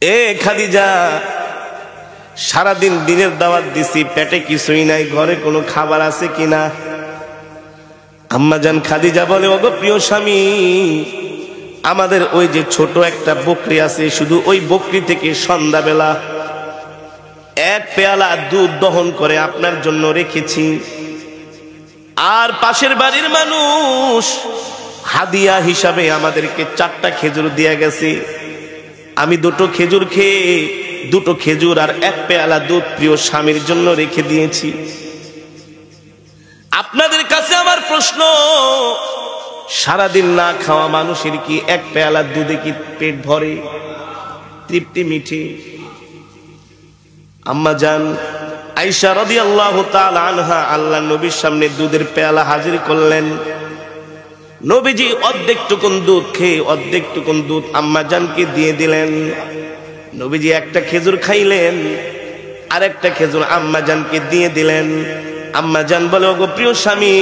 এ খাদিজা, সারাদিন দিনের দাওয়াত দিছি, পেটে কিছুই নাই, ঘরে কোনো খাবার আছে কিনা? আম্মাজান খাদিজা বলে, ওগো প্রিয় স্বামী, আমাদের ওই যে ছোট একটা বকরি আছে, শুধু ওই বকরি থেকে সন্ধ্যাবেলা এক পেয়ালা দুধ দহন করে আপনার জন্য রেখেছি। আর পাশের বাড়ির মানুষ হাদিয়া হিসাবে আমাদেরকে 4টা খেজুর দিয়ে গেছে। আমি 2টো খেজুর খেয়ে 2টো খেজুর আর এক পেয়ালা দুধ প্রিয় স্বামীর জন্য রেখে দিয়েছি। আপনাদের কাছে আমার প্রশ্ন, সারাদিন না খাওয়া মানুষের কি এক পেয়ালা দুধে কি পেট ভরে, তৃপ্তি মিঠে? আম্মা জান আয়েশা রাদিয়াল্লাহু তাআলা আনহা আল্লাহর নবীর সামনে দুধের পেয়ালা হাজির করলেন। নবীজি অর্ধেকটুকুন দুধ খেয়ে অর্ধেকটুকুন দুধ আম্মা জানকে দিয়ে দিলেন। নবীজি একটা খেজুর খাইলেন, আর একটা খেজুর আম্মা জানকে দিয়ে দিলেন। আম্মা জান বলে, ওগো প্রিয় স্বামী,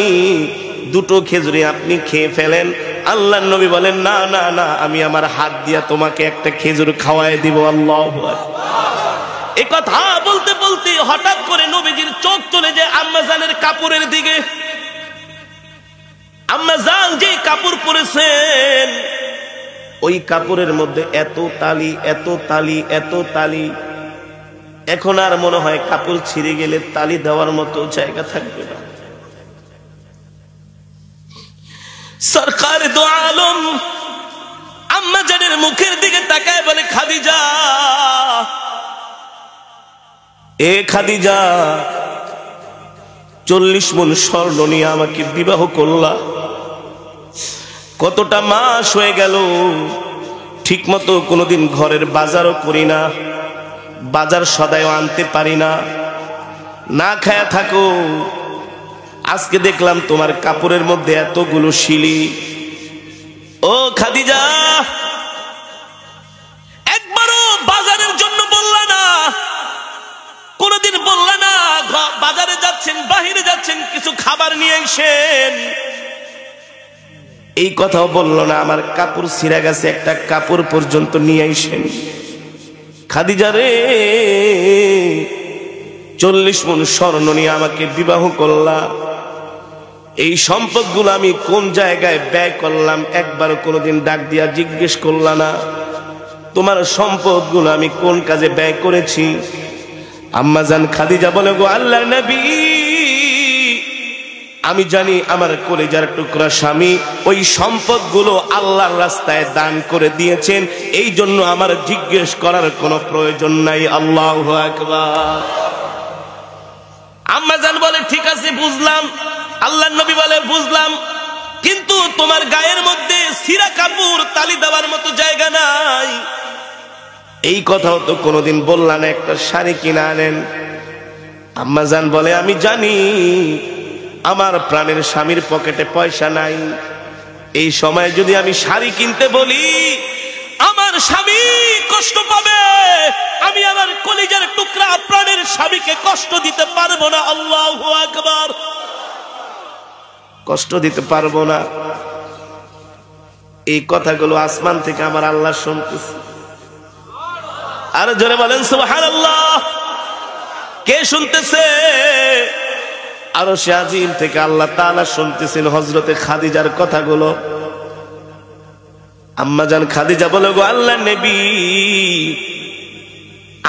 2টো খেজুরে আপনি খেয়ে ফেলেন। আল্লাহর নবী বলেন, না না না, আমি আমার হাত দিয়া তোমাকে একটা খেজুর খাওয়াই দিব। আল্লাহু আকবার। এই কথা বলতে বলতে হঠাৎ করে নবীজির চোখ চলে যায় আম্মা জানের কাপড়ের দিকে। আম্মা জান যে কাপড় পরেছেন, ওই কাপড়ের মধ্যে এত তালি, এত তালি, এত তালি, এখন আর মনে হয় কাপড় ছিঁড়ে গেলে তালি দেওয়ার মতো জায়গা থাকবে না। সরকার দো আলম আম্মা জানের মুখের দিকে তাকায় বলে, খাদিজা, এ খাদিজা, 40 মণ স্বর্ণ নিয়ে আমাকে বিবাহ করলা, কতটা মাস হয়ে গেল, ঠিক মতো কোনোদিন ঘরের বাজারও করি না, বাজার সদাইও আনতে পারি না, না খায়া থাকো। আজকে দেখলাম তোমার কাপড়ের মধ্যে এতগুলো শিলি। ও খাদিজা, একবারও বাজারের জন্য বললা না, কোনদিন বললা না বাজারে যাচ্ছেন, বাহিরে যাচ্ছেন, কিছু খাবার নিয়ে আসেন, এই কথাও বললো না। আমার কাপড় ছিঁড়া গেছে, একটা কাপড় পর্যন্ত নিয়ে আসেন। খাদিজা রে, 40 মণ স্বর্ণ নিয়ে আমাকে বিবাহ করলা, এই সম্পদগুলো আমি কোন জায়গায় ব্যয় করলাম একবারও কোনোদিন ডাক দিয়া জিজ্ঞেস করলা না। তোমার সম্পদগুলো আমি কোন কাজে ব্যয় করেছি? আম্মা জান খাদিজা বলে, গো আল্লাহর নবী, আমি জানি আমার কলিজার টুকরা স্বামী ওই সম্পদগুলো আল্লাহর রাস্তায় দান করে দিয়েছেন, এই জন্য আমার জিজ্ঞেস করার কোনো প্রয়োজন নাই। আল্লাহু আকবার। আম্মা জান বলে, ঠিক আছে বুঝলাম। আল্লাহর নবী বলে, বুঝলাম, কিন্তু তোমার গায়ের মধ্যে ছিঁড়া কাপড় তালি দেওয়ার মতো জায়গা নাই, এই কথাও তো কোনোদিন বললা না, একটা শাড়ি কিনে আনেন। আম্মা জান বলে, আমি জানি আমার প্রাণের স্বামীর পকেটে পয়সা নাই, এই সময় যদি আমি শাড়ি কিনতে বলি আমার স্বামী কষ্ট পাবে, আমি আমার কলিজার টুকরা প্রাণের স্বামীকে কষ্ট দিতে পারবো না। আল্লাহু আকবার। কষ্ট দিতে পারবো না, এই কথাগুলো আসমান থেকে আমার আল্লাহ শুনতেছে। আর জোরে বলেন সুবহানাল্লাহ। কে শুনতেছে? আরশে আজিম থেকে আল্লাহ তাআলা শুনতেছেন হযরতে খাদিজার কথাগুলো। আম্মা জান খাদিজা বলে, গো আল্লাহর নবী,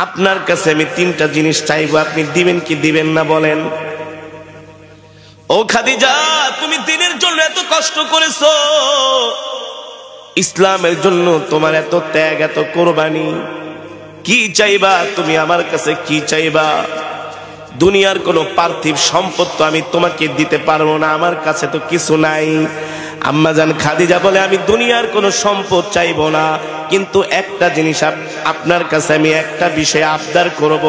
আপনার কাছে আমি 3টা জিনিস চাইবো, আপনি দিবেন কি দিবেন না বলেন। ও খাদিজা, তুমি দ্বীনের জন্য এত কষ্ট করেছো, ইসলামের জন্য তোমার এত ত্যাগ, এত কোরবানি, কি চাইবা তুমি আমার কাছে? কি চাইবা? দুনিয়ার কোনো পার্থিব সম্পদ তো আমি তোমাকে দিতে পারবো না, আমার কাছে তো কিছু নাই। আম্মা জান খাদিজা বলে, আমি দুনিয়ার কোনো সম্পদ চাইবো না, কিন্তু একটা জিনিস আপনার কাছে আমি একটা বিষয়ে আবদার করব,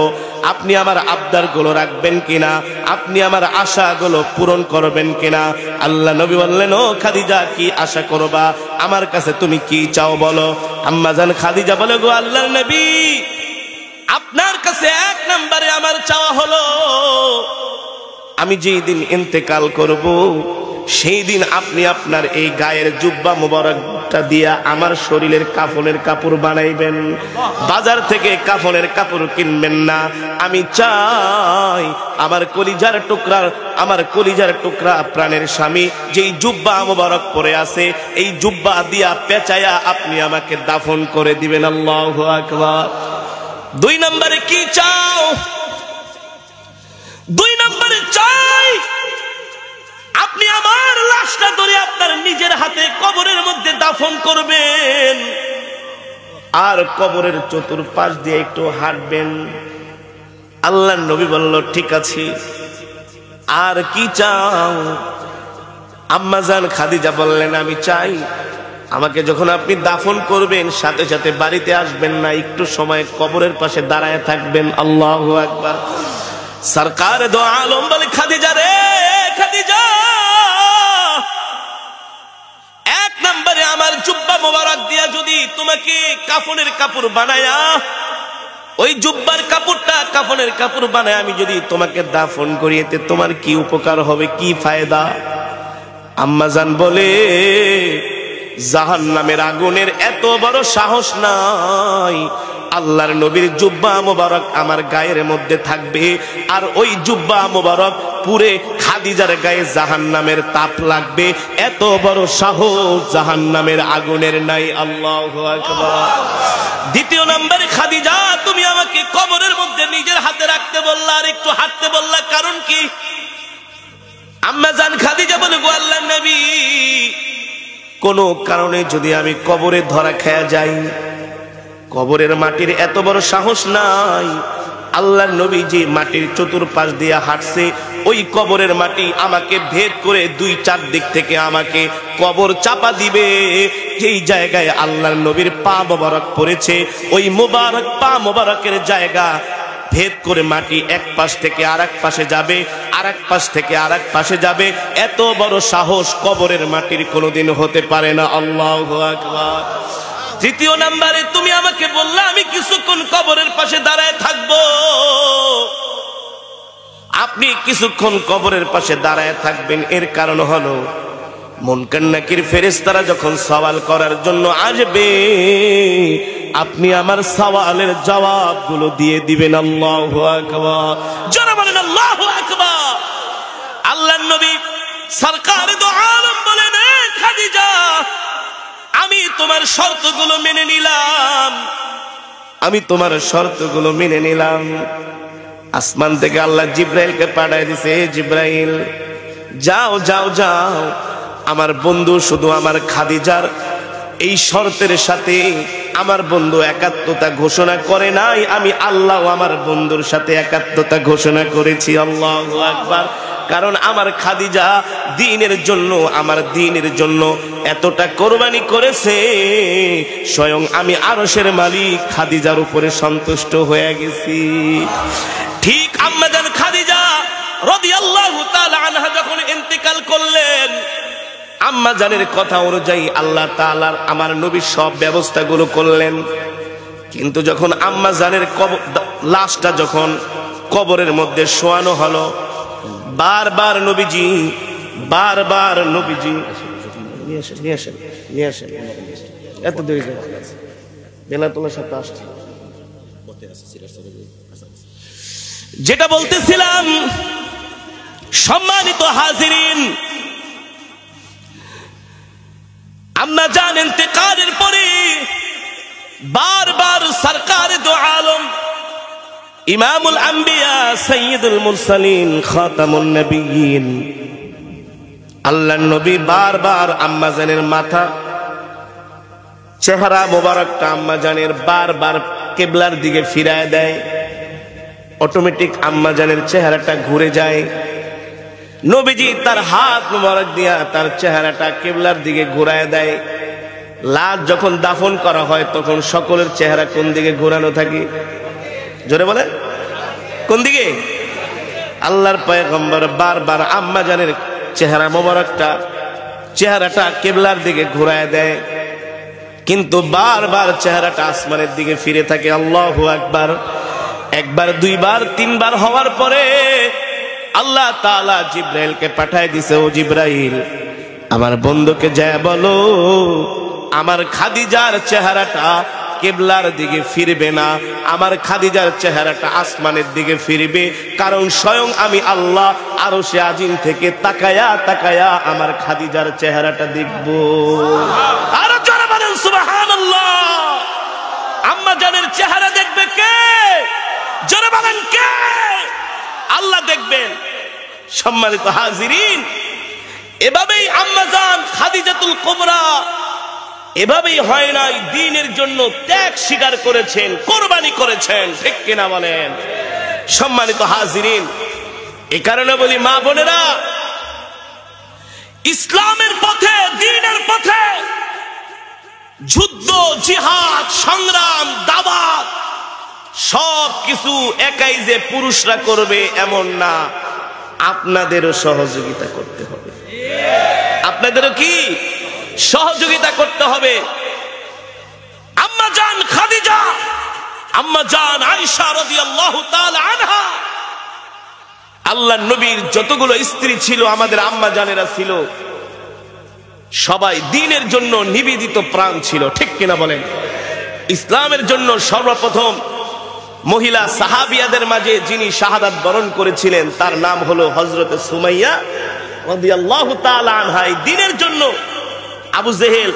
আপনি আমার আবদারগুলো রাখবেন কিনা, আপনি আমার আশাগুলো পূরণ করবেন কিনা। আল্লাহ নবী বললেন, ও খাদিজা, কি আশা করবা? আমার কাছে তুমি কি চাও বলো। আম্মা জান খাদিজা বলে, গো আল্লাহর নবী, আপনার কাছে 1 নম্বরে আমার চাওয়া হলো, আমি যেই দিন ইন্তেকাল করব সেই দিন আপনি আপনার এই গায়ের জুব্বা মোবারকটা দিয়া আমার শরীরের কাফনের কাপড় বানাইবেন। বাজার থেকে কাফনের কাপড় কিনবেন না। আমি চাই আমার কলিজার টুকরা প্রাণের স্বামী যেই জুব্বা মোবারক পরে আছে, এই জুব্বা দিয়া পেঁচায়া আপনি আমাকে দাফন করে দিবেন। আল্লাহু আকবার। 2 নম্বরে কি চাও? 2 নম্বরে চাই আপনি আমার লাশটা ধরে আপনার নিজের হাতে কবরের মধ্যে দাফন করবেন, আর কবরের চতুর্পাশ দিয়ে একটু হাঁটবেন। আল্লাহর নবী বলল, ঠিক আছে। আর কি চাও? আম্মা জান খাদিজা বললেন, আমি চাই আমাকে যখন আপনি দাফন করবেন সাথে সাথে বাড়িতে আসবেন না, একটু সময় কবরের পাশে দাঁড়ায় থাকবেন। আল্লাহু আকবার। সরকার দো আলম বলে, খাদিজা রে খাদিজা, 1 নম্বরে আমার জুব্বা মোবারক দিয়া যদি তোমাকে কাফনের কাপড় বানায়া, ওই জুব্বার কাপড়টা কাফনের কাপড় বানায় আমি যদি তোমাকে দাফন করি, এতে তোমার কি উপকার হবে, কি ফায়দা? আম্মা জান বলে, জাহান্নামের আগুনের এত বড় সাহস নাই। আল্লাহর নবীর জুব্বা মোবারক আমার গায়ের মধ্যে থাকবে, আর ওই জুব্বা মোবারক পুরে খাদিজার গায়ে জাহান্নামের তাপ লাগবে, এত বড় সাহস জাহান্নামের আগুনের নাই। আল্লাহু আকবার। 2 নম্বরে, খাদিজা তুমি আমাকে কবরের মধ্যে নিজের হাতে রাখতে বললা আর একটু হাঁটতে বললা, কারণ কি? আম্মা জান খাদিজা বলে, গো আল্লাহর নবী, কোনো কারণে যদি আমি কবরে ধরা খেয়ে যাই, কবরের মাটির এত বড় সাহস নাই। আল্লাহর নবী যে মাটির চতুর্পাশ দিয়ে হাঁটছে, ওই কবরের মাটি আমাকে ভেদ করে 2-4 দিক থেকে আমাকে কবর চাপা দিবে। যেই জায়গায় আল্লাহর নবীর পা মোবারক পড়েছে, ওই মোবারক পা মোবারকের জায়গা ভেদ করে মাটি এক পাশ থেকে আরেক পাশে যাবে, আরেক পাশ থেকে আরেক পাশে যাবে। এত বড় সাহস কবরের মাটির কোনোদিন হতে পারে না। আল্লাহু আকবার। 3 নম্বরে, তুমি আমাকে বললা আমি কিছুক্ষণ কবরের পাশে দাঁড়ায় থাকবো। আপনি কিছুক্ষণ কবরের পাশে দাঁড়ায় থাকবেন, এর কারণ হলো মুনকার নাকির ফেরেশতারা যখন সওয়াল করার জন্য আসবে, আপনি আমার সওয়ালের জবাবগুলো দিয়ে দিবেন। আল্লাহু আকবার। যারা বলেন আল্লাহু আকবার। আল্লাহর নবী সরকার দো আলম বলেন, খাদিজা আমি তোমার শর্তগুলো মেনে নিলাম, আমি তোমার শর্তগুলো মেনে নিলাম। আসমান থেকে আল্লাহ জিব্রাইলকে পাঠায় দিছে, জিব্রাইল যাও যাও যাও, আমার বন্ধু শুধু আমার খাদিজার এই শর্তের সাথে আমার বন্ধু একাত্মতা ঘোষণা করে নাই, আমি আল্লাহ আমার বন্ধুর সাথে একাত্মতা ঘোষণা করেছি। আল্লাহু আকবার। কারণ আমার খাদিজা দ্বীনের জন্য, আমার দ্বীনের জন্য এতটা কোরবানি করেছে, স্বয়ং আমি আরশের মালিক খাদিজার উপরে সন্তুষ্ট হয়ে গেছি। ঠিক আম্মা জান খাদিজা রাদিয়াল্লাহু তাআলা আনহা যখন ইন্তেকাল করলেন, আম্মা জানের কথা অনুযায়ী আল্লাহ তাআলা আমার নবী সব ব্যবস্থাগুলো করলেন। কিন্তু যখন আম্মা জানের লাশটা যখন কবরের মধ্যে শোয়ানো হলো, বারবার নবীজি এত দেরি বেলা তোলার সাথে আসছে। যেটা বলতেছিলাম, সম্মানিত হাজিরিন, আম্মা জান ইন্তেকালের পরে বারবার সরকার দো আলম ইমামুল আম্বিয়া সাইয়্যিদুল মুরসালিন খাতামুন নবিয়্যিন আল্লাহর নবী বারবার আম্মা জানের মাথা চেহারা মোবারকটা আম্মা জানের বারবার কিবলার দিকে ফিরায় দেয়। অটোমেটিক আম্মা জানের চেহারাটা ঘুরে যায়। নবীজি তার হাত মোবারক দিয়া তার চেহারাটা কিবলার দিকে ঘুরায় দেয়। লাশ যখন দাফন করা হয় তখন সকলের চেহারা কোন দিকে ঘোরানো থাকে? জোরে বলে, কোন দিকে? আল্লাহর পয়গম্বর বারবার আম্মা জানের চেহারা চেহারাটা কিবলার দিকে ঘুরায় দেয়, কিন্তু বারবার চেহারাটা আসমানের দিকে ফিরে থাকে। আল্লাহু আকবার। একবার, দুইবার, তিনবার হওয়ার পরে আল্লাহ তাআলা জিব্রাইলকে পাঠায় দিছে, ও জিব্রাইল আমার বন্ধুকে যায় বলো আমার খাদিজার চেহারাটা কিবলার দিকে ফিরবে না, আমার খাদিজার চেহারাটা আসমানের দিকে ফিরবে, কারণ স্বয়ং আমি আল্লাহ আরশে আজিম থেকে তাকায়া তাকায়া আমার খাদিজার চেহারাটা দেখব। আর জোরে বলেন সুবহানাল্লাহ। আম্মা জানের চেহারা দেখবে কে? জোরে বলেন কে? আল্লাহ দেখবেন। সম্মানিত হাজিরিন, এভাবেই আম্মা জান খাদিজাতুল কুবরা এভাবেই হয় নাই, দ্বীনের জন্য ত্যাগ স্বীকার করেছেন, কোরবানি করেছেন, ঠিক কিনা বলেন? সম্মানিত হাজিরিন, এই কারণে বলি মা বোনেরা, ইসলামের পথে, দ্বীনের পথে যুদ্ধ, জিহাদ, সংগ্রাম, দাওয়াত সব কিছু একাই যে পুরুষরা করবে এমন না, আপনাদেরও সহযোগিতা করতে হবে। আপনাদেরও কি সহযোগিতা করতে হবে? আম্মা জান খাদিজা, আম্মা জান আয়েশা রাদিয়াল্লাহু তাআলা আনহা, আল্লাহর নবীর যতগুলো স্ত্রী ছিল আমাদের আম্মা জানেরা ছিল, সবাই দ্বীনের জন্য নিবেদিত প্রাণ ছিল, ঠিক কিনা বলেন? ইসলামের জন্য সর্বপ্রথম মহিলা সাহাবিয়াদের মাঝে যিনি শাহাদাত বরণ করেছিলেন তার নাম হলো হযরত সুমাইয়া রাদিয়াল্লাহু তাআলা আনহা। এই দ্বীনের জন্য আবু জেহেল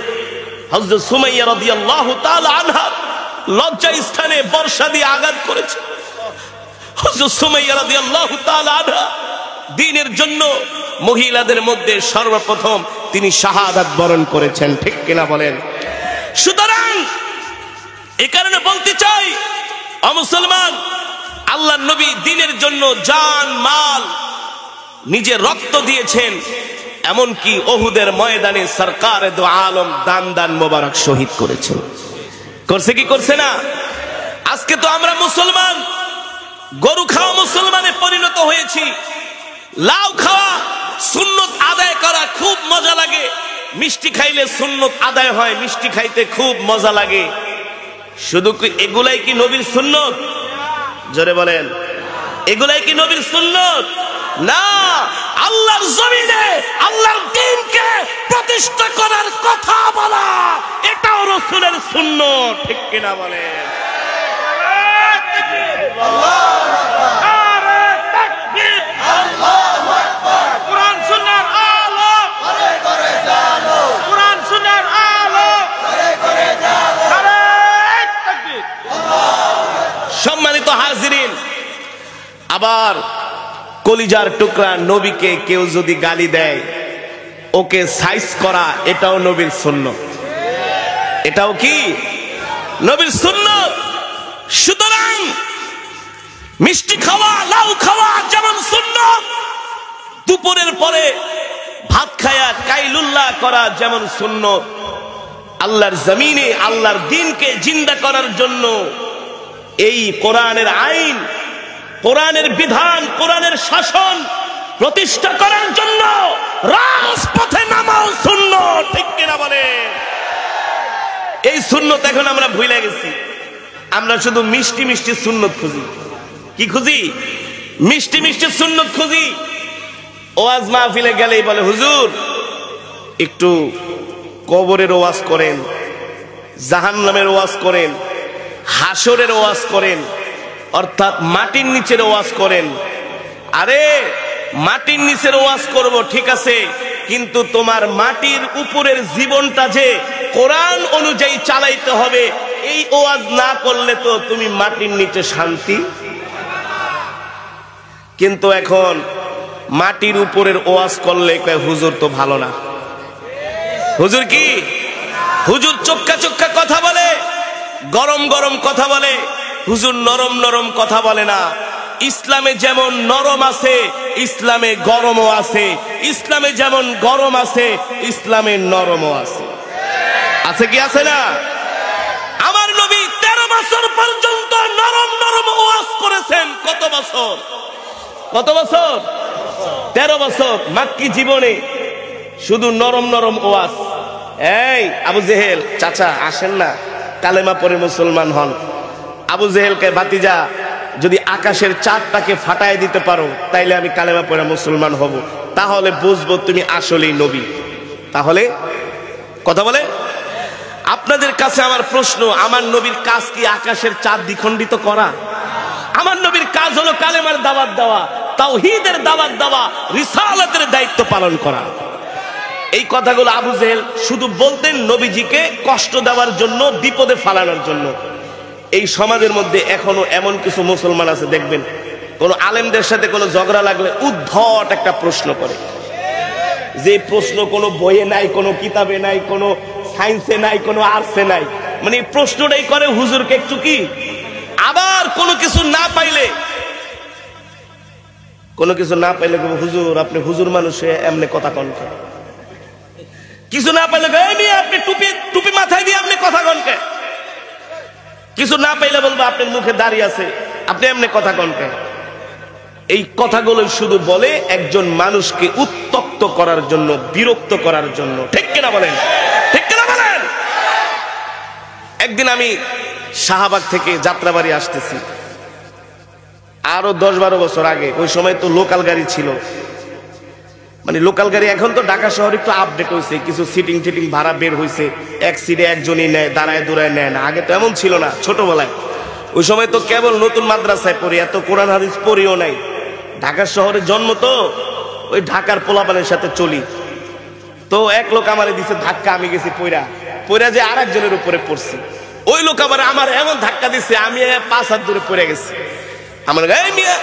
হযরত সুমাইয়া রাদিয়াল্লাহু তাআলা আনহা লজ্জা স্থানে বর্ষা দিয়ে আঘাত করেছে। হযরত সুমাইয়া রাদিয়াল্লাহু তাআলা আনহা দ্বীনের জন্য মহিলাদের মধ্যে সর্বপ্রথম তিনি শাহাদাত বরণ করেছেন, ঠিক কিনা বলেন? সুতরাং এই কারণে বলতে চাই, ও মুসলমান, আল্লাহর নবী দ্বীনের জন্য জান মাল নিজে রক্ত দিয়েছেন, এমনকি ওহুদের ময়দানে সরকারে দো আলম দান দান মোবারক শহীদ করেছেন। করছে কি করছে না? আজকে তো আমরা মুসলমান গরু খাওয়া মুসলমানে পরিণত হয়েছি। লাউ খাওয়া সুন্নত আদায় করা খুব মজা লাগে, মিষ্টি খাইলে সুন্নত আদায় হয়, মিষ্টি খাইতে খুব মজা লাগে। শুধু এগুলাই কি নবীর সুন্নত? জোরে বলেন, এগুলাই কি নবীর সুন্নত? না, আল্লাহর জমিনে আল্লাহর দ্বীনকে প্রতিষ্ঠা করার কথা বলা এটাও রাসূলের সুন্নত, ঠিক কিনা বলেন? কোরআন সুন্নাহর আলো করে করে জানো, কোরআন সুন্নাহর আলো করে করে জানো। সম্মানিত হাজিরিন, আবার কলিজার টুকরা নবীকে কেউ যদি গালি দেয়, ওকে সাইজ করা এটাও নবীর সুন্নাত। এটাও কি নবীর সুন্নাত? সুতরাং মিষ্টি খাওয়া, লাউ খাওয়া যেমন সুন্নাত, দুপুরের পরে ভাত খায়া কাইলুল্লাহ করা যেমন সুন্নাত, আল্লাহর জমিনে আল্লাহর দ্বীনকে জিন্দা করার জন্য এই কোরআনের আইন, কোরআনের বিধান, কোরআনের শাসন প্রতিষ্ঠা করার জন্য রাজপথে নামাও সুন্নাত, ঠিক কিনা বলে? এই সুন্নাত এখন আমরা ভুলে গেছি। আমরা শুধু মিষ্টি মিষ্টি সুন্নাত খুঁজি। কি খুঁজি? মিষ্টি মিষ্টি সুন্নাত খুঁজি। ওয়াজ মাহফিলে গেলেই বলে, হুজুর একটু কবরের ওয়াজ করেন, জাহান্নামের ওয়াজ করেন, হাসরের ওয়াজ করেন, অর্থাৎ মাটির নিচের ওয়াজ করেন। আরে মাটির নিচের ওয়াজ করব ঠিক আছে, কিন্তু তোমার মাটির উপরের জীবনটা যে কোরআন অনুযায়ী চালাইতে হবে, এই ওয়াজ না করলে তো তুমি মাটির নিচে শান্তি। কিন্তু এখন মাটির উপরের ওয়াজ করলে হুজুর তো ভালো না। হুজুর কি? হুজুর চোক্কা চোক্কা কথা বলে, গরম গরম কথা বলে। হুজুর নরম নরম কথা বলে না। ইসলামে যেমন নরম আছে, ইসলামে গরমও আছে। ইসলামে যেমন গরম আছে, ইসলামে নরমও আছে। আছে কি আছে না? আমার নবী 13 বছর পর্যন্ত নরম নরম ওয়াজ করেছেন। কত বছর? কত বছর? 13 বছর মাক্কি জীবনে শুধু নরম নরম ওয়াজ। এই আবু জেহেল চাচা আসেন না, কালেমা পড়ে মুসলমান হন। আবু জেহেলকে ভাতিজা যদি আকাশের চাঁদটাকে ফাটায় দিতে পারো তাইলে আমি কালেমা পড়ে মুসলমান হব, তাহলে বুঝবো তুমি আসলেই নবী। তাহলে কথা বলে আপনাদের কাছে আমার প্রশ্ন, আমার নবীর কাজ কি আকাশের চাঁদ দ্বিখণ্ডিত করা? আমার নবীর কাজ হলো কালেমার দাওয়াত দেওয়া, তাওহীদের দাওয়াত দেওয়া, রিসালাতের দায়িত্ব পালন করা। এই কথাগুলো আবু জেহেল শুধু বলতেন নবীজিকে কষ্ট দেওয়ার জন্য, বিপদে ফালানোর জন্য। এই সমাজের মধ্যে এখনো এমন কিছু মুসলমান আছে, দেখবেন কোন আলেমদের সাথে কোনো ঝগড়া লাগলে উদ্ধট একটা প্রশ্ন করে, যে প্রশ্ন কোনো বইয়ে নাই, কোনো কিতাবে নাই, কোনো সায়েন্সে নাই, কোনো আর্টসে নাই, মানে এই প্রশ্নটাই করে হুজুরকে একটু কি। আবার কোনো কিছু না পাইলে হুজুর আপনি হুজুর মানুষে এমনি কথা কনকে, কিছু না পাইলে আপনি টুপি মাথায় দিয়ে আপনি কথা কনকে, কিছু না পাইলে বলবো আপনার মুখে দাঁড়িয়ে আছে, আপনি এমনি কথা কনকে। এই কথাগুলো শুধু বলে একজন মানুষকে উত্তক্ত করার জন্য, বিরক্ত করার জন্য। ঠিক কিনা বলেন? ঠিক কিনা বলেন? একদিন আমি শাহবাগ থেকে যাত্রাবাড়ি আসতেছি, আরো 10-12 বছর আগে। ওই সময় তো লোকাল গাড়ি ছিল, মানে লোকাল গাড়ি। এখন তো ঢাকা শহর একটু আপডেট হয়েছে, কিছু সিটিং টিটিং ভাড়া বের হয়েছে, এক সিটে একজনই নেয়, দাঁড়ায় দূরায় নেয় না। আগে তো এমন ছিল না। ছোটবেলায় ওই সময় তো কেবল নতুন মাদ্রাসায় পড়ি, এত কোরআন হাদিস পড়িও নাই। ঢাকা শহরে জন্ম, তো ওই ঢাকার পোলাপানের সাথে চলি। তো এক লোক আমারে দিছে ধাক্কা, আমি গেছি পইরা যে আর একজনের উপরে পড়ছি। ওই লোক আবার আমার এমন ধাক্কা দিছে, আমি 5 হাত দূরে পড়ে গেছি। আমার এই মিয়া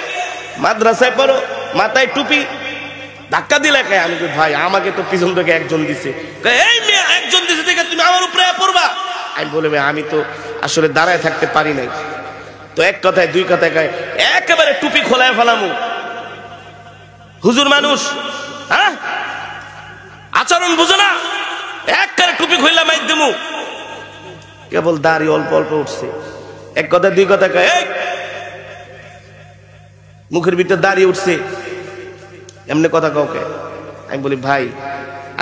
মাদ্রাসায় পড়ো, মাথায় টুপি, ধাক্কা দিলে কে? আমি ভাই আমাকে তো পিছন থেকে একজন দিছে। এই মেয়ে একজন দিছে দেখে তুমি আমার উপরে পড়বা? আমি বলে আমি তো আসলে দাঁড়ায় থাকতে পারি নাই। তো এক কথায় দুই কথায় কয় একেবারে টুপি খোলায় ফেলামু। হুজুর মানুষ, হ্যাঁ আচরণ বুঝো না, একবারে টুপি খুললা মাইর দিমু। কেবল দাড়ি অল্প অল্প উঠছে। এক কথায় দুই কথায় কয় এই মুখের ভিতরে দাঁড়িয়ে উঠছে, এমনি কথা কাউকে। আমি বলি ভাই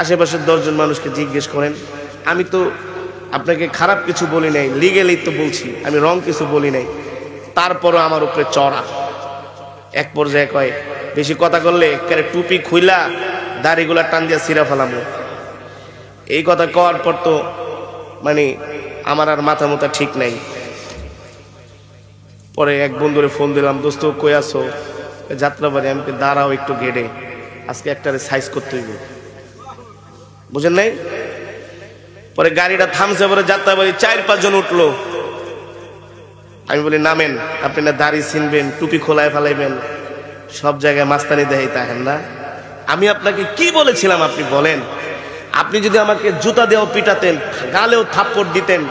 আশেপাশের 10 জন মানুষকে জিজ্ঞেস করেন, আমি তো আপনাকে খারাপ কিছু বলি নাই, লিগেলি তো বলছি, আমি রং কিছু বলি নাই, তারপরও আমার উপরে চড়া। এক পর্যায়ে কয় বেশি কথা করলে একেবারে টুপি খুইলা দাড়িগুলা টান দিয়া ছিঁড়া ফেলামো। এই কথা কওয়ার পর তো মানে আমার আর মাথা মোথা ঠিক নাই। পরে এক বন্ধুরে ফোন দিলাম, দোস্ত কই আছো? যাত্রাবাড়ি। আমি দাঁড়াও একটু গেড়ে, আজকে একটারে সাইজ করতে হইব, বুঝেন নাই? পরে গাড়িটা থামছে, পরে যাত্রাবাড়ি 4-5 জন উঠলো। আমি বলি নামেন, আপনি না দাড়ি ছিনবেন, টুপি খোলায় ফেলাইবেন, সব জায়গায় মাস্তানি দেয় তাহেন না। আমি আপনাকে কি বলেছিলাম আপনি বলেন? আপনি যদি আমাকে জুতা দিয়েও পিটাতেন, গালেও থাপ্পড় দিতেন,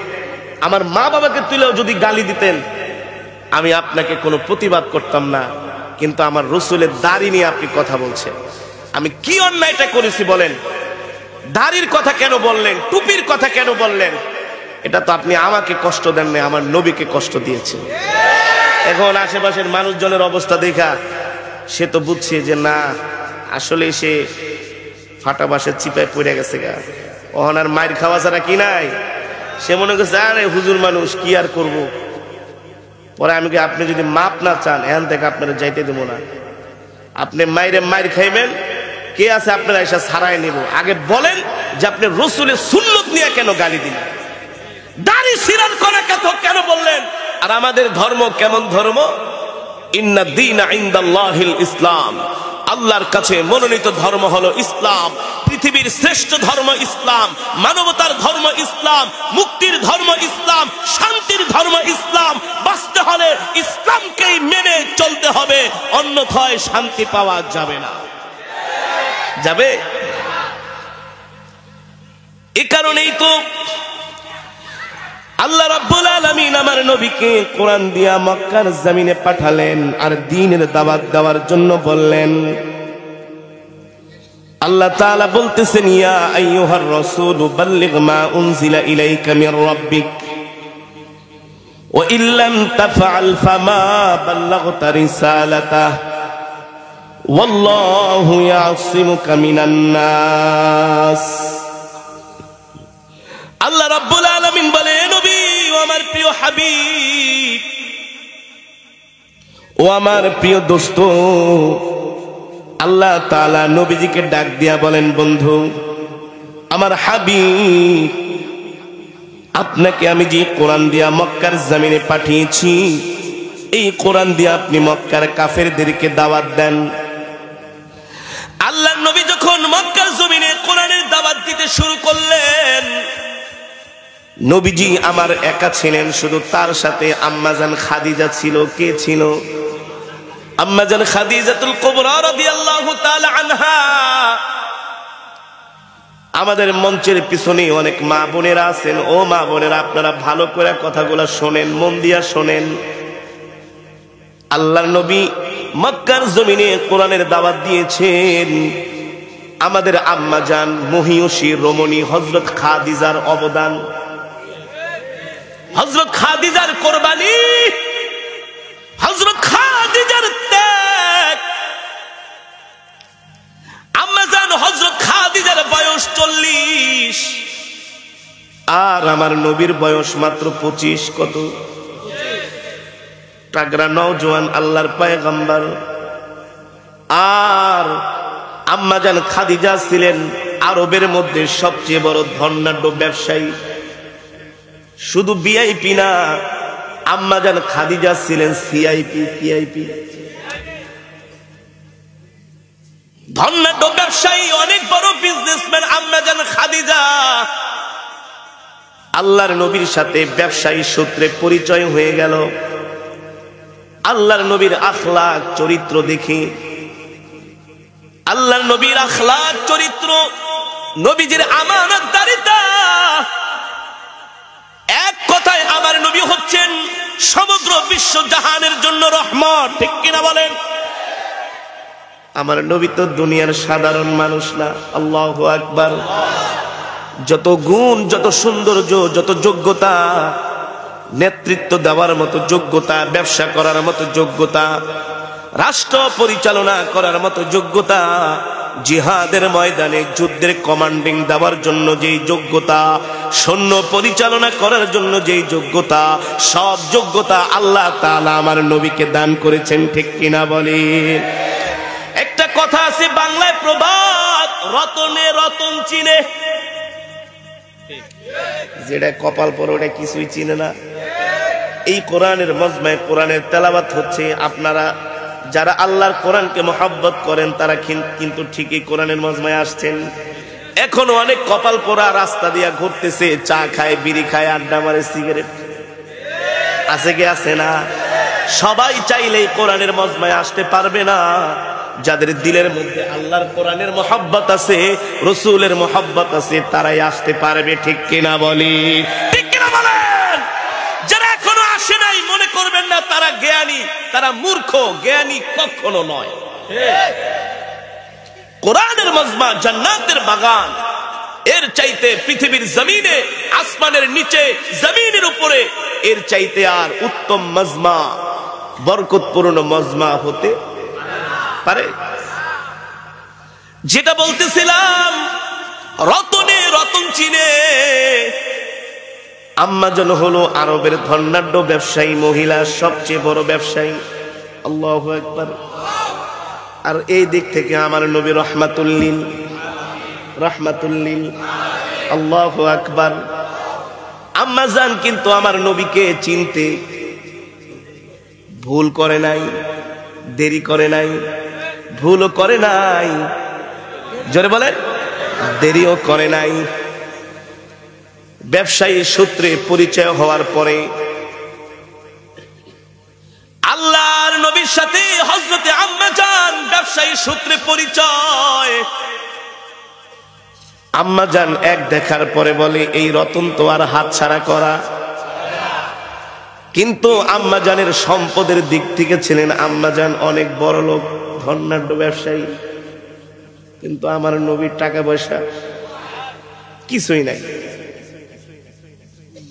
আমার মা বাবাকে তুলেও যদি গালি দিতেন, আমি আপনাকে কোনো প্রতিবাদ করতাম না। কিন্তু আমার রসুলের দাড়ি নিয়ে আপনি কথা বলছেন, আমি কি অন্যায়টা করেছি বলেন? দাড়ির কথা কেন বললেন? টুপির কথা কেন বললেন? এটা তো আপনি আমাকে কষ্ট দেন না, আমার নবীকে কষ্ট দিয়েছেন। এখন আশেপাশের মানুষজনের অবস্থা দেখা সে তো বুঝছে যে না, আসলে সে ফাটা বাসের চিপায় পড়ে গেছে গা, ওনার মায়ের খাওয়া ছাড়া কি নাই। সে মনে করছে আরে হুজুর মানুষ, কি আর করব। পরে আমি কি, আপনি যদি মাপ না চান এখান থেকে আপনারা যাইতে দেবো না। আপনি মায়ের খাইবেন, কে আছে আপনারা এসে ছাড়াই নিব। আগে বলেন যে আপনি রসুলের সুন্নত নিয়ে কেন গালি দিলেন, দাড়ি ছিঁড়ার কথা কেন বললেন? আর আমাদের ধর্ম কেমন ধর্ম? ইন্না দীনা ইনদাল্লাহিল ইসলাম, আল্লাহর কাছে মনোনীত ধর্ম হলো ইসলাম। পৃথিবীর শ্রেষ্ঠ ধর্ম ইসলাম, মানবতার ধর্ম ইসলাম, মুক্তির ধর্ম ইসলাম, শান্তির ধর্ম ইসলাম। বাঁচতে হলে ইসলামকেই মেনে চলতে হবে, অন্যথায় শান্তি পাওয়া যাবে না। যাবে? এ কারণেই তো আল্লাহ রাব্বুল আলামিন আমার নবীকে কোরআন দিয়া মক্কার জমিনে পাঠালেন আর দ্বীনের দাওয়াত দেওয়ার জন্য বললেন। আল্লাহ তাআলা বলতেছেন, ইয়া আইয়ুহার রাসূল বাল্লিগ মা উনজিলা ইলাইকা মির রাব্বিক ওয়া ইল্লাম তাফআল ফামা বাল্লাগতা রিসালাতাহ ওয়াল্লাহু ইয়াসিমুকা মিনান নাস। আল্লাহ রাব্বুল আলামিন বলে, নবী ও আমার প্রিয় হাবিব, ও আমার প্রিয় দোস্ত, আল্লাহ তাআলা নবীজিকে ডাক দিয়া বলেন, বন্ধু আমার হাবিব, আপনাকে আমি যে কোরআন দিয়া মক্কার জমিনে পাঠিয়েছি, এই কোরআন দিয়ে আপনি মক্কার কাফেরদেরকে দাওয়াত দেন। আল্লাহর নবী যখন মক্কার জমিনে কোরআনের দাওয়াত দিতে শুরু করলেন, নবীজি আমার একা ছিলেন, শুধু তার সাথে আম্মাজান খাদিজা ছিল। কে ছিল? আম্মাজান খাদিজাতুল কুবরা রাদিয়াল্লাহু তাআলা আনহা। আমাদের মঞ্চের পিছনে অনেক মা বোনেরা আছেন। ও মা বোনেরা, আপনারা ভালো করে কথাগুলো শোনেন, মন দিয়া শোনেন। আল্লাহর নবী মক্কার জমিনে কোরআনের দাওয়াত দিয়েছেন। আমাদের আম্মাজান মহিয়সী রমণী হযরত খাদিজার অবদান, হযরত খাদিজার কোরবানি, হযরত খাদিজার ত্যাগ। আম্মাজান হযরত খাদিজার বয়স 40 আর আমার নবীর বয়স মাত্র 25। কত? তাগড়া নওজোয়ান আল্লাহর পয়গম্বর। আর আম্মাজান খাদিজা ছিলেন আরবের মধ্যে সবচেয়ে বড় ধনাঢ্য ব্যবসায়ী। শুধু ভিআইপি না, আম্মাজান খাদিজা ছিলেন সিআইপি, ভিআইপি, ধনাঢ্য ব্যবসায়ী, অনেক বড় বিজনেসম্যান আম্মাজান খাদিজা। আল্লাহর নবীর সাথে ব্যবসায়ী সূত্রে পরিচয় হয়ে গেল। আল্লাহর নবীর আখলাক চরিত্র দেখি, আল্লাহর নবীর আখলাক চরিত্র, নবীজির আমানতদারিতা, এক কথায় আমার নবী হচ্ছেন সমগ্র বিশ্ব জাহানের জন্য রহমত। ঠিক কিনা বলেন? আমার নবী তো দুনিয়ার সাধারণ মানুষ না। আল্লাহু আকবার। যত গুণ, যত সৌন্দর্য, যত যোগ্যতা, নেতৃত্ব দেওয়ার মতো যোগ্যতা, ব্যবসা করার মতো যোগ্যতা, রাষ্ট্র পরিচালনা করার মতো যোগ্যতা, জিহাদের ময়দানে যুদ্ধের কমান্ডিং দেওয়ার জন্য যেই যোগ্যতা, সৈন্য পরিচালনা করার জন্য যেই যোগ্যতা, সব যোগ্যতা আল্লাহ তাআলা আমার নবীকে দান করেছেন। ঠিক কিনা বলেন? একটা কথা আছে বাংলায় প্রবাদ, রতনে রতন চিনে। যেটা কপাল পরে ওটা কিছুই চিনে না। এই কোরআনের মজমায় কোরআনের তেলাওয়াত হচ্ছে। আপনারা যারা আল্লাহর কোরআনকে মহব্বত করেন তারা কিন্তু ঠিকই কোরআনের মজমায় আসছেন। এখনো অনেক কপাল পোড়া রাস্তা দিয়া ঘুরতেছে, চা খায়, বিড়ি খায়, আড্ডা মারে, সিগারেট। আছে কি? আছে না? সবাই চাইলেই কোরআনের মজমায় আসতে পারবে না। যাদের দিলের মধ্যে আল্লাহর কোরআনের মহব্বত আছে, রাসূলের মহব্বত আছে, তারাই আসতে পারবে। ঠিক কিনা বলি? ঠিক কিনা বলেন? যারা এখনো আসে নাই, মনে করবেন না তারা জ্ঞানী, তারা মূর্খ। জ্ঞানী কখনো নয়। কোরআনের মজমা জান্নাতের বাগান, এর চাইতে পৃথিবীর জমিনে, আসমানের নিচে, জমিনের উপরে এর চাইতে আর উত্তম মজমা, বরকতপূর্ণ মজমা হতে পারে। যেটা বলতেছিলাম, রতনে রতন চিনে। আম্মাজান হলো আরবের ধনাঢ্য ব্যবসায়ী মহিলা, সবচেয়ে বড় ব্যবসায়ী। আল্লাহু আকবার। আর এই দিক থেকে আমার নবী রহমাতুল্লিল, রহমাতুল্লিল। আল্লাহু আকবার। আম্মাজান কিন্তু আমার নবীকে চিনতে ভুল করে নাই, দেরি করে নাই, ভুলও করে নাই। জোরে বলেন, দেরিও করে নাই। ব্যবসায়ী সূত্রে পরিচয় হওয়ার পরে আল্লাহর নবীর সাথে হযরতে আম্মাজান ব্যবসায়ী সূত্রে পরিচয়। আম্মাজান এক দেখার পরে বলে, এই রতন তো আর হাতছাড়া করা। কিন্তু আম্মাজানের সম্পদের দিক থেকে ছিলেন আম্মাজান অনেক বড় লোক, ধনাঢ্য ব্যবসায়ী। কিন্তু আমার নবীর টাকা পয়সা কিছুই নাই।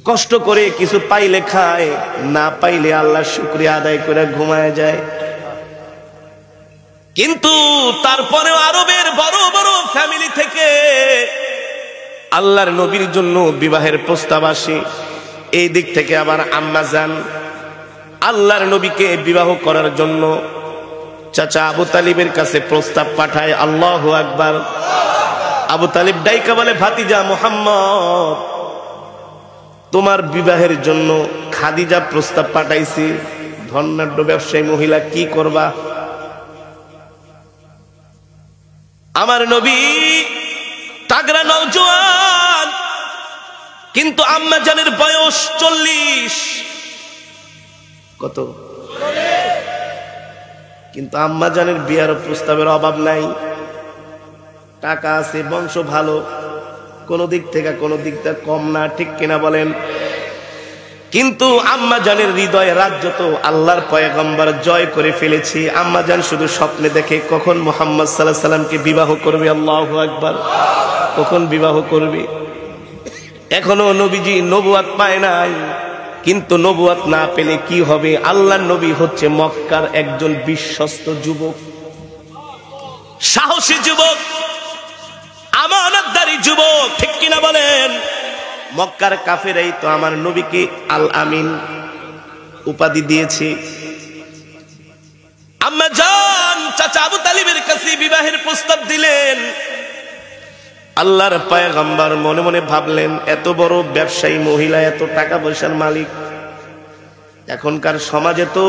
কষ্ট করে কিছু পাইলে খায়, না পাইলে আল্লাহর শুকরিয়া আদায় করে ঘুমায় যায়। কিন্তু তারপরেও আরবের বড় বড় ফ্যামিলি থেকে আল্লাহর নবীর জন্য বিবাহের প্রস্তাব আসে। এই দিক থেকে আবার আম্মাজান আল্লাহর নবীকে বিবাহ করার জন্য চাচা আবু তালিবের কাছে প্রস্তাব পাঠায়। আল্লাহু আকবার। আবু তালিব ডাইকা বলে, ভাতিজা মুহাম্মদ, তোমার বিবাহের জন্য খাদিজা প্রস্তাব পাঠাইছি। ধনাঢ্য ব্যবসায়ী মহিলা, কি করবা? আমার নবী তাগড়া নওজোয়ান, কিন্তু আম্মা জানের বয়স 40। কত? কিন্তু আম্মা জানের বিয়ার প্রস্তাবের অভাব নাই, টাকা আছে, বংশ ভালো, কোন দিক থেকে কম না, ঠিক কিনা বলেন? কিন্তু আম্মা জানের হৃদয়ে রাজ্য তো আল্লাহর পয়গম্বর জয় করে ফেলেছি। আম্মা জান শুধু স্বপ্নে দেখে কখন মুহাম্মদ সাল্লাল্লাহু আলাইহি সাল্লামকে বিবাহ করবে। আল্লাহু আকবার। কখন বিবাহ করবে? এখনো নবীজি নবুয়ত পায় নাই, কিন্তু নবুয়ত না পেলে কি হবে? আল্লাহর নবী হচ্ছে মক্কার একজন বিশ্বস্ত যুবক, সাহসী যুবক, আমানতদারি যুবক, ঠিক কিনা বলেন? মক্কার কাফেরাই তো আমার নবীকে আল আমিন উপাধি দিয়েছে। আম্মা জান চাচা আবু তালিবের কাছে বিবাহের প্রস্তাব দিলেন। আল্লাহর পয়গম্বর মনে মনে ভাবলেন, এত বড় ব্যবসায়ী মহিলা, এত টাকা পয়সার মালিক, এখনকার সমাজে তো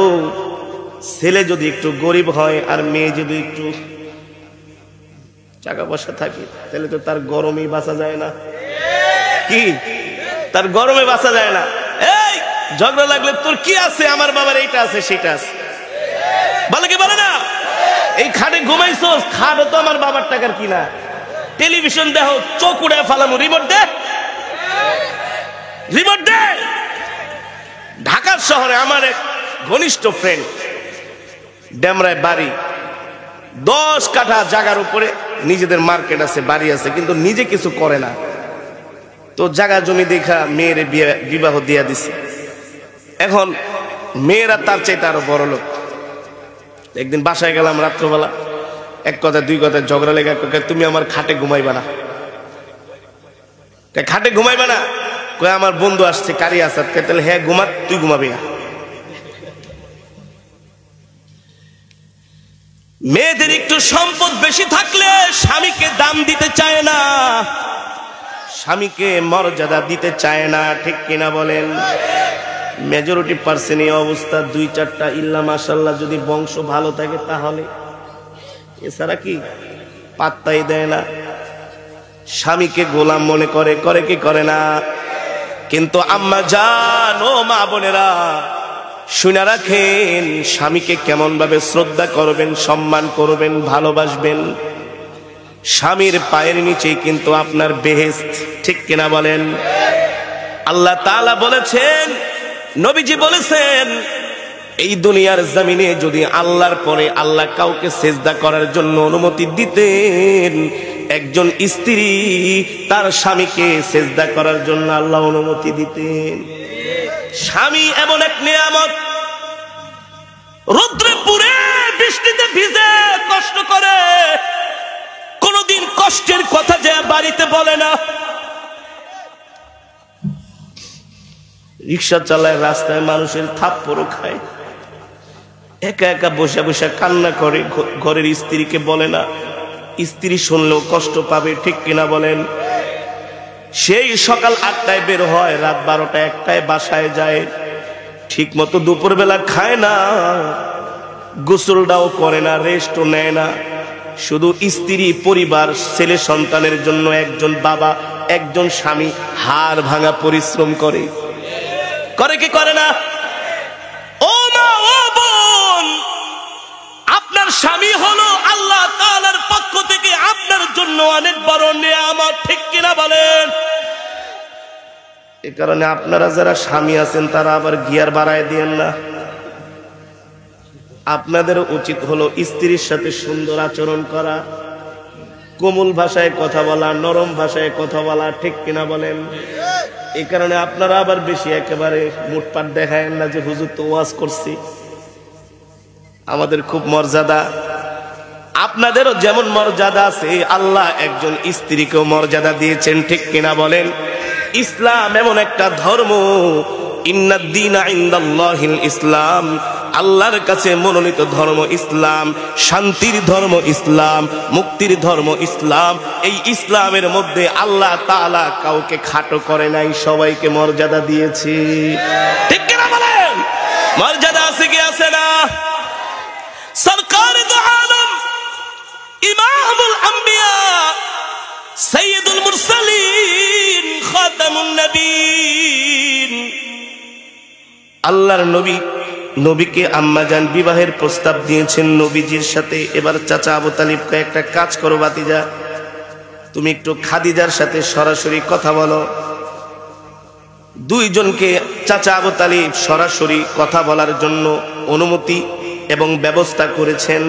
ছেলে যদি একটু গরিব হয় আর মেয়ে যদি একটু টাকা পয়সা থাকে, তাহলে তো তার গরমে বাঁচা যায় না। কি? তার গরমে বাঁচা যায় না। এই ঝগড়া লাগলে তোর কি আছে? আমার বাবার এইটা আছে, সেটা আছে, বলে কি বলে না? এই খাটে ঘুমাইছস, খাটও তো আমার বাবার টাকার কিনা। টেলিভিশন দেখো, চোখ উড়ে ফালামু, রিমোট দে, রিমোট দে। ঢাকার শহরে আমার এক ঘনিষ্ঠ ফ্রেন্ড, ডেমরায় বাড়ি, 10 কাঠা জায়গার উপরে নিজেদের মার্কেট আছে, বাড়ি আছে, কিন্তু নিজে কিছু করে না। তো জায়গা জমি দেখা মেয়ের বিবাহ দিয়া দিছে। এখন মেয়েরা তার চাইতে আরো বড় লোক। একদিন বাসায় গেলাম রাত্রবেলা, এক কথা দুই কথা ঝগড়া লেগে, তুমি আমার খাটে ঘুমাইবা না। খাটে ঘুমাইবা না? কয় আমার বন্ধু আসছে কারি আসাদ। তাহলে হ্যাঁ ঘুমা, তুই ঘুমাবি না। মেয়েদের একটু সম্পদ বেশি থাকলে স্বামীকে দাম দিতে চায় না, স্বামীকে মর্যাদা দিতে চায় না, ঠিক কিনা বলেন? মেজরিটি পার্সেন্ট এই অবস্থা। 2-4টা ইল্লা মাশাআল্লাহ যদি বংশ ভালো থাকে তাহলে, এছাড়া কি পাত্তাই দেয় না। স্বামীকে গোলাম মনে করে, করে কি করে না? কিন্তু আম্মা জান, ও মা বোনেরা, শুনে রাখেন, স্বামীকে কেমন ভাবে শ্রদ্ধা করবেন, সম্মান করবেন, ভালোবাসবেন। স্বামীর পায়ের নিচেই কিন্তু আপনার বেহেশত, ঠিক কিনা বলেন? আল্লাহ তাআলা বলেছেন, নবীজি বলেছেন, এই দুনিয়ার জমিনে যদি আল্লাহর পরে আল্লাহ কাউকে সেজদা করার জন্য অনুমতি দিতেন, একজন স্ত্রী তার স্বামীকে সেজদা করার জন্য আল্লাহ অনুমতি দিতেন। স্বামী এমন এক নিয়ামত, রৌদ্রে পুড়ে বৃষ্টিতে ভিজে কষ্ট করে, কোনদিন কষ্টের কথা যে বাড়িতে বলে না। রিক্সা চালায়, রাস্তায় মানুষের থাপ্পড়ও খায়, একা একা বসে বসে কান্না করে, ঘরের স্ত্রীকে বলে না। স্ত্রী শুনলেও কষ্ট পাবে, ঠিক কিনা বলেন? সেই সকাল 8টায় বের হয়, রাত 12টা 1টায় বাসায় যায়, ঠিক মতো দুপুরবেলা খায় না, গোসলটাও করে না, রেস্টও নেয় না। শুধু স্ত্রী, পরিবার, ছেলে সন্তানের জন্য একজন বাবা, একজন স্বামী হাড় ভাঙা পরিশ্রম করে, করে কি করে না? ও মা, ও বোন, আপনার স্বামী হলো আল্লাহ তাআলার পক্ষ থেকে আপনার জন্য অনেক বড় নিয়ামত, ঠিক কিনা বলেন? এই কারণে আপনারা যারা স্বামী আছেন তারা আবার গিয়ার বাড়ায় দিয়েন না। আপনাদের উচিত হলো স্ত্রীর সাথে সুন্দর আচরণ করা, কোমল ভাষায় কথা বলা, নরম ভাষায় কথা বলা, ঠিক কিনা বলেন? এই কারণে আপনারা আবার বেশি একেবারে মুটপাট দেখায়েন না যে হুজুর তো ওয়াজ করছি। আমাদের খুব মর্যাদা, আপনাদেরও যেমন মর্যাদা আছে, আল্লাহ একজন স্ত্রীকেও মর্যাদা দিয়েছেন, ঠিক কিনা বলেন? ইসলাম এমন একটা ধর্ম, ইন্নাদ দীনা ইনদাল্লাহিল ইসলাম, আল্লাহর কাছে মনোনীত ধর্ম ইসলাম, শান্তির ধর্ম ইসলাম, মুক্তির ধর্ম ইসলাম। এই ইসলামের মধ্যে আল্লাহ তাআলা কাউকে খাটো করে নাই, সবাইকে মর্যাদা দিয়েছে। ঠিক কিনা বলেন? মর্যাদা আছে কি আছে না? সরকার দু আলম, ইমামুল আম্বিয়া, সাইয়্যিদুল মুরসালিন, খাতামুন নবীন, আল্লাহর নবী, নবীকে আম্মাজান বিবাহের প্রস্তাব দিয়েছেন নবীজির সাথে। এবার চাচা আবু তালিবকে একটা কাজ করো ভাতিজা, তুমি একটু খাদিজার সাথে সরাসরি কথা বলো। দুইজনকে চাচা আবু তালিব সরাসরি কথা বলার জন্য অনুমতি এবং ব্যবস্থা করেছেন।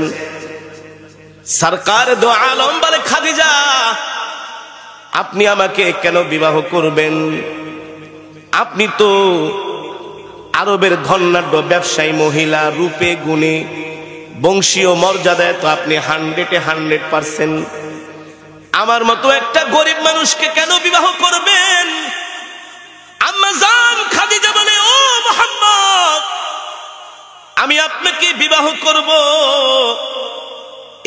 সরকার দো আলম বলে, খাদিজা আপনি আমাকে কেন বিবাহ করবেন? আপনি তো আরবের ধনাঢ্য ব্যবসায়ী মহিলা, রূপে গুণে বংশীয় মর্যাদায় তো আপনি 100% আমার মতো একটা গরিব মানুষকে কেন বিবাহ করবেন? আম্মা জান খাদিজা বলে, ও মুহাম্মদ, আমি আপনাকে বিবাহ করব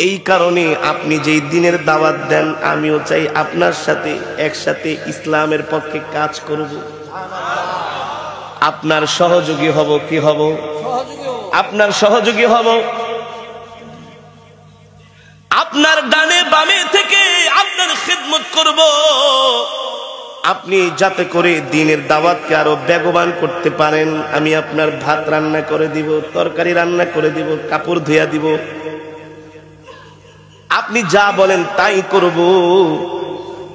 এই কারণে আপনি যেই দিনের দাওয়াত দেন আমিও চাই আপনার সাথে একসাথে ইসলামের পক্ষে কাজ করব। আপনার সহযোগী হব। কি হব? আপনার সহযোগী হব। আপনার ডানে বামে থেকে আপনার খিদমত করব, আপনি যাতে করে দ্বীনের দাওয়াতকে আরো বেগবান করতে পারেন। আমি আপনার ভাত রান্না করে দিব, তরকারি রান্না করে দিব, কাপড় ধুইয়া দিব, আপনি যা বলেন তাই করব।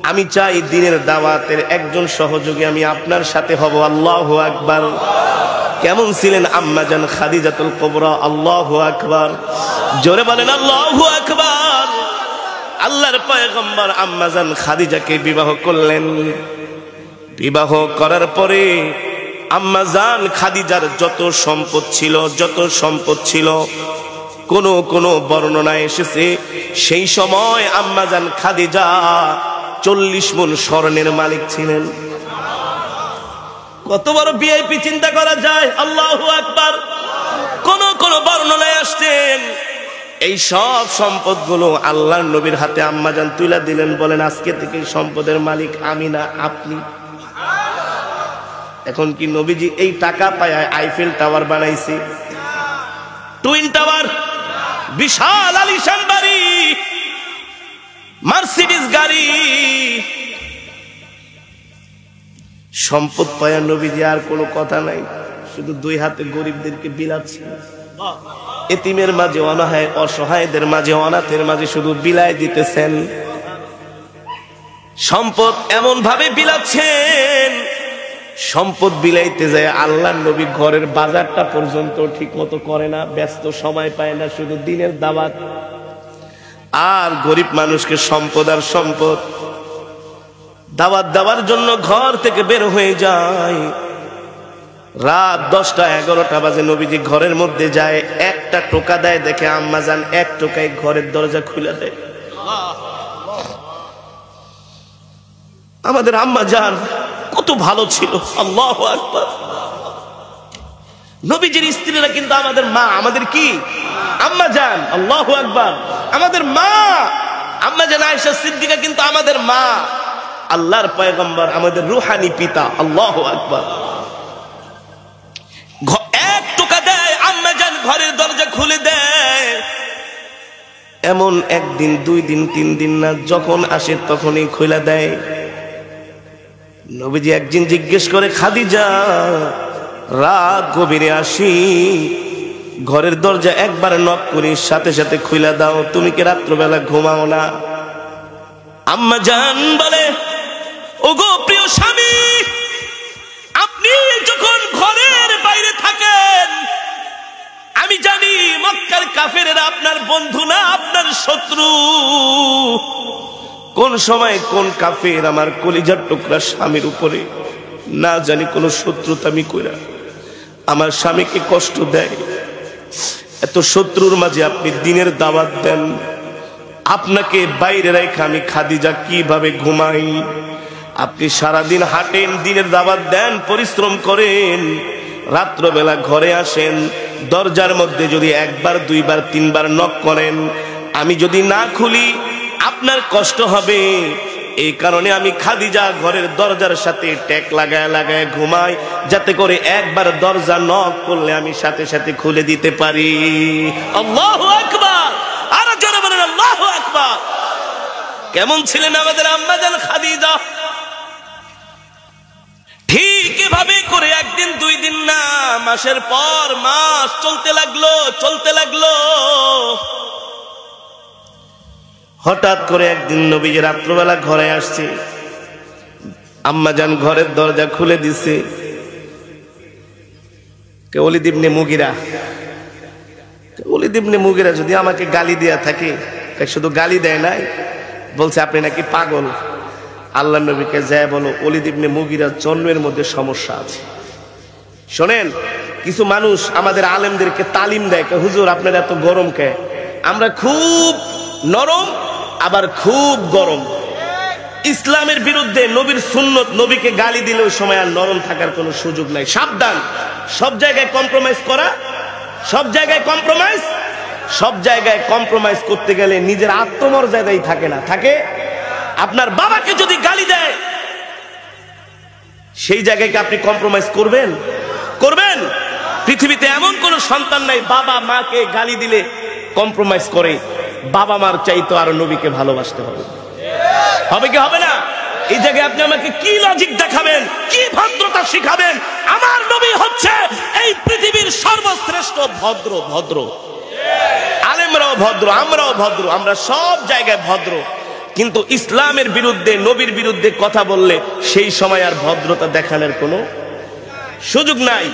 আমি চাই দ্বীনের দাওয়াতের একজন সহযোগী আমি আপনার সাথে হব। আল্লাহু আকবার। কেমন ছিলেন আম্মাজান খাদিজাতুল কুবরা? আল্লাহু আকবার। জোরে বলেন আল্লাহু আকবার। আল্লাহর পয়গম্বর আম্মাজান খাদিজাকে বিবাহ করলেন। বিবাহ করার পরে আম্মাজান খাদিজার যত সম্পদ ছিল, কোন বর্ণনায় এসেছে সেই সময় আম্মাজান খাদিজা 40 মণ স্বর্ণের মালিক ছিলেন। কত বড় ভিআইপি চিন্তা করা যায়। আল্লাহু আকবার। কোন বর্ণনায় আসছেন এই সব সম্পদগুলো আল্লাহর নবীর হাতে আম্মাজান তুলে দিলেন, বলেন আজকে থেকে সম্পদের মালিক আমি না, আপনি। এখন কি নবীজি এই টাকা পায় আইফেল টাওয়ার বানাইছে, টুইন টাওয়ার, বিশাল আলিশান বাড়ি, মার্সিডিজ গাড়ি, সম্পদ পায়া নবীজি আর কোনো কথা নাই, শুধু দুই হাতে গরিবদেরকে বিলাচ্ছে। এতিমের মাঝে অনাহায়, অসহায়দের মাঝে, অনাথের মাঝে শুধু বিলায় দিতেছেন। সম্পদ এমন ভাবে বিলাচ্ছেন, সম্পদ বিলাইতে যায় আল্লাহর নবী ঘরের বাজারটা পর্যন্ত ঠিক মতো করে না, ব্যস্ত, সময় পায় না, শুধু দিনের দাওয়াত। আর গরিব মানুষকে সম্পদ আর সম্পদ, দাওয়াত দেওয়ার জন্য ঘর থেকে বের হয়ে যায়। রাত 10টা 11টা বাজে নবীজি ঘরের মধ্যে যায়, একটা টোকা দেয়, দেখে আম্মাজান 1 টোকায় ঘরের দরজা খুলে দেয়। আমাদের আম্মাজান কত ভালো ছিল। আল্লাহু আকবার। নবীজির স্ত্রীরা কিন্তু আমাদের মা, আমাদের কি আম্মাজান। আল্লাহু আকবার। আমাদের মা আম্মাজান আয়েশা সিদ্দিকা কিন্তু আমাদের মা। আল্লাহর পয়গম্বর আমাদের রূহানি পিতা। আল্লাহু আকবার। 1 টোকা দেয়, আম্মাজান ঘরের দরজা খুলে দেয়। এমন 1 দিন 2 দিন 3 দিন না, যখন আসে তখনই খুলে দেয়। নবীজি একদিন জিজ্ঞেস করে, খাদিজা রাত গভীরে আসি, ঘরের দরজা একবার নক করি, সাথে সাথে খুলে দাও, তুমি কি রাত্রবেলা ঘুমাও না? আম্মাজান বলে, ওগো প্রিয় স্বামী, আপনি যখন ঘরের বাইরে থাকেন আমি জানি মক্কার কাফেরেরা আপনার বন্ধু না, আপনার শত্রু। কোন সময় কোন কাফের আমার কলিজার টুকরা স্বামীর উপরে না জানি কোন শত্রুতা আমি কইরা আমার স্বামীকে কষ্ট দেয়। এত শত্রুর মাঝে আপনি দিনের দাওয়াত দেন, আপনাকে বাইরে রেখে আমি খাদিজা কিভাবে ঘুমাই? আপনি সারাদিন হাঁটেন, দিনের দাওয়াত দেন, পরিশ্রম করেন, রাত্রবেলা ঘরে আসেন, দরজার মধ্যে যদি একবার দুইবার তিনবার নক করেন, আমি যদি না খুলি আপনার কষ্ট হবে। এই কারণে আমি খাদিজা ঘরের দরজার সাথে ট্যাক লাগায় লাগায় ঘুমাই, যাতে করে একবার দরজা নক করলে আমি সাথে সাথে খুলে দিতে পারি। আল্লাহু আকবার, আর জোরে বলেন আল্লাহু আকবার। কেমন ছিলেন আমাদের আম্মা জান খাদিজা? ঠিক এভাবে করে একদিন দুই দিন না, মাসের পর মাস চলতে লাগলো চলতে লাগলো। হঠাৎ করে একদিন নবীজি রাত্রবেলা ঘরে আসছে, আম্মা জান ঘরের দরজা খুলে দিছে। ওলীদ ইবনে মুগিরা, ওলীদ ইবনে মুগিরা যদি আমাকে গালি দেয়া থাকে, শুধু গালি দেয় নাই, বলছে আপনি নাকি পাগল। আল্লাহ নবীকে যায় বলো ওলীদ ইবনে মুগিরার জন্মের মধ্যে সমস্যা আছে। শোনেন, কিছু মানুষ আমাদের আলেমদেরকে তালিম দেয়, হুজুর আপনার এত গরম কে? আমরা খুব নরম আবার খুব গরম। ইসলামের বিরুদ্ধে, নবীর সুন্নত, নবীকে গালি দিলে ওই সময় আর নরম থাকার কোনো সুযোগ নাই। সাবধান, সব জায়গায় কম্প্রোমাইজ করা, সব জায়গায় কম্প্রোমাইজ, সব জায়গায় কম্প্রোমাইজ করতে গেলে নিজের আত্মমর্যাদাই থাকে না, থাকে। আপনার বাবাকে যদি গালি দেয়, সেই জায়গায় কি আপনি কম্প্রোমাইজ করবেন? করবেন? পৃথিবীতে এমন কোন সন্তান নাই বাবা মাকে গালি দিলে কম্প্রোমাইজ করে। বাবা মার চাইতো আরো নবীকে ভালোবাসতে হবে, হবে কি হবে না? এই জায়গায় আপনি আমাকে কি লজিক দেখাবেন, কি ভদ্রতা শিখাবেন? আমার নবী হচ্ছে এই পৃথিবীর সর্বশ্রেষ্ঠ ভদ্র। ভদ্র আলেমরাও ভদ্র, আমরাও ভদ্র, আমরা সব জায়গায় ভদ্র। কিন্তু ইসলামের বিরুদ্ধে, নবীর বিরুদ্ধে কথা বললে সেই সময় আর ভদ্রতা দেখানোর কোনো সুযোগ নাই।